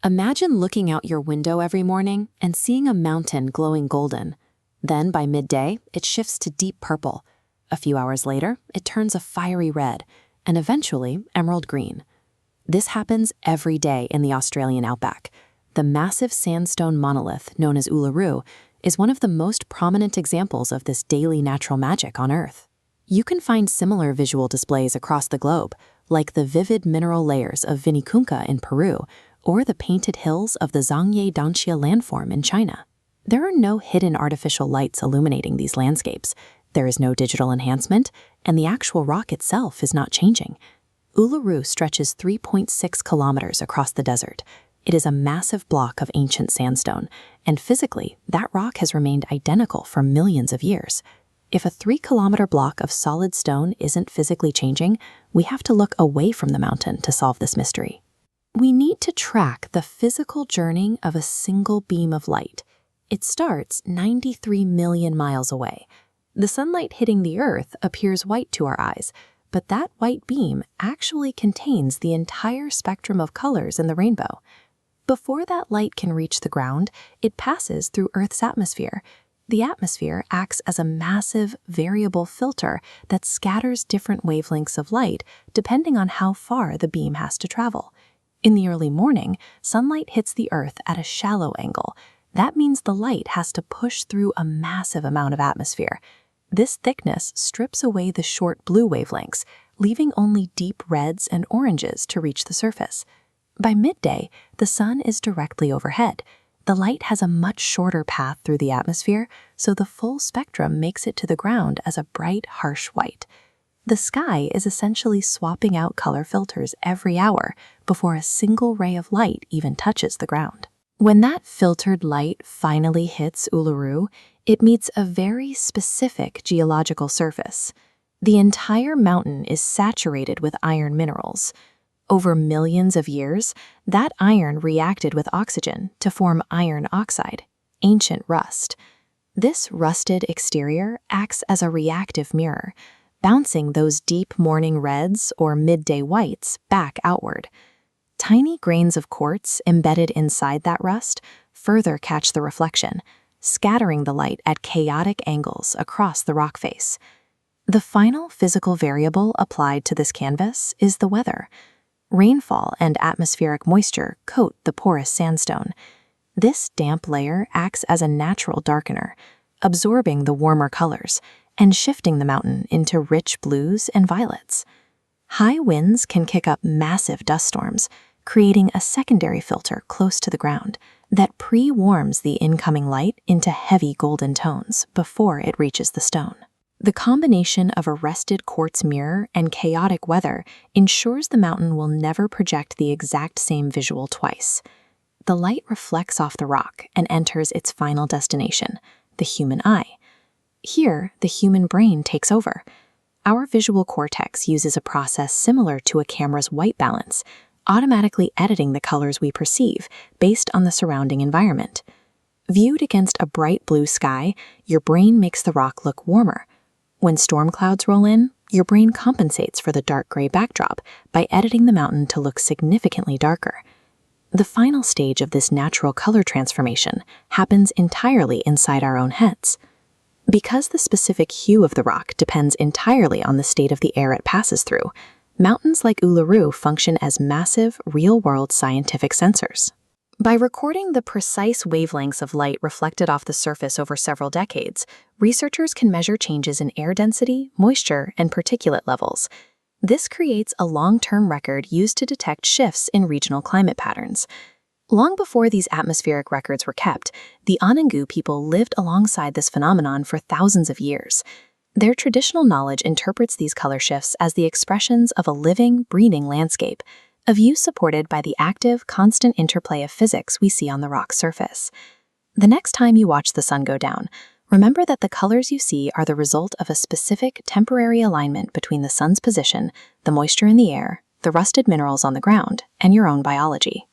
Imagine looking out your window every morning and seeing a mountain glowing golden. Then, by midday, it shifts to deep purple. A few hours later, it turns a fiery red, and eventually emerald green. This happens every day in the Australian outback. The massive sandstone monolith, known as Uluru, is one of the most prominent examples of this daily natural magic on Earth. You can find similar visual displays across the globe, like the vivid mineral layers of Vinicunca in Peru, or the painted hills of the Zhangye Danxia landform in China. There are no hidden artificial lights illuminating these landscapes. There is no digital enhancement, and the actual rock itself is not changing. Uluru stretches 3.6 kilometers across the desert. It is a massive block of ancient sandstone, and physically, that rock has remained identical for millions of years. If a 3-kilometer block of solid stone isn't physically changing, we have to look away from the mountain to solve this mystery. We need to track the physical journey of a single beam of light. It starts 93 million miles away. The sunlight hitting the Earth appears white to our eyes, but that white beam actually contains the entire spectrum of colors in the rainbow. Before that light can reach the ground, it passes through Earth's atmosphere. The atmosphere acts as a massive, variable filter that scatters different wavelengths of light depending on how far the beam has to travel. In the early morning, sunlight hits the Earth at a shallow angle. That means the light has to push through a massive amount of atmosphere. This thickness strips away the short blue wavelengths, leaving only deep reds and oranges to reach the surface. By midday, the sun is directly overhead. The light has a much shorter path through the atmosphere, so the full spectrum makes it to the ground as a bright, harsh white. The sky is essentially swapping out color filters every hour before a single ray of light even touches the ground. When that filtered light finally hits Uluru, it meets a very specific geological surface. The entire mountain is saturated with iron minerals. Over millions of years, that iron reacted with oxygen to form iron oxide, ancient rust. This rusted exterior acts as a reactive mirror, bouncing those deep morning reds or midday whites back outward. Tiny grains of quartz embedded inside that rust further catch the reflection, scattering the light at chaotic angles across the rock face. The final physical variable applied to this canvas is the weather. Rainfall and atmospheric moisture coat the porous sandstone. This damp layer acts as a natural darkener, absorbing the warmer colors and shifting the mountain into rich blues and violets. High winds can kick up massive dust storms, creating a secondary filter close to the ground that pre-warms the incoming light into heavy golden tones before it reaches the stone. The combination of a rusted quartz mirror and chaotic weather ensures the mountain will never project the exact same visual twice. The light reflects off the rock and enters its final destination, the human eye. Here, the human brain takes over. Our visual cortex uses a process similar to a camera's white balance, automatically editing the colors we perceive based on the surrounding environment. Viewed against a bright blue sky, your brain makes the rock look warmer. When storm clouds roll in, your brain compensates for the dark gray backdrop by editing the mountain to look significantly darker. The final stage of this natural color transformation happens entirely inside our own heads. Because the specific hue of the rock depends entirely on the state of the air it passes through, mountains like Uluru function as massive, real-world scientific sensors. By recording the precise wavelengths of light reflected off the surface over several decades, researchers can measure changes in air density, moisture, and particulate levels. This creates a long-term record used to detect shifts in regional climate patterns. Long before these atmospheric records were kept, the Anangu people lived alongside this phenomenon for thousands of years. Their traditional knowledge interprets these color shifts as the expressions of a living, breathing landscape, a view supported by the active, constant interplay of physics we see on the rock's surface. The next time you watch the sun go down, remember that the colors you see are the result of a specific temporary alignment between the sun's position, the moisture in the air, the rusted minerals on the ground, and your own biology.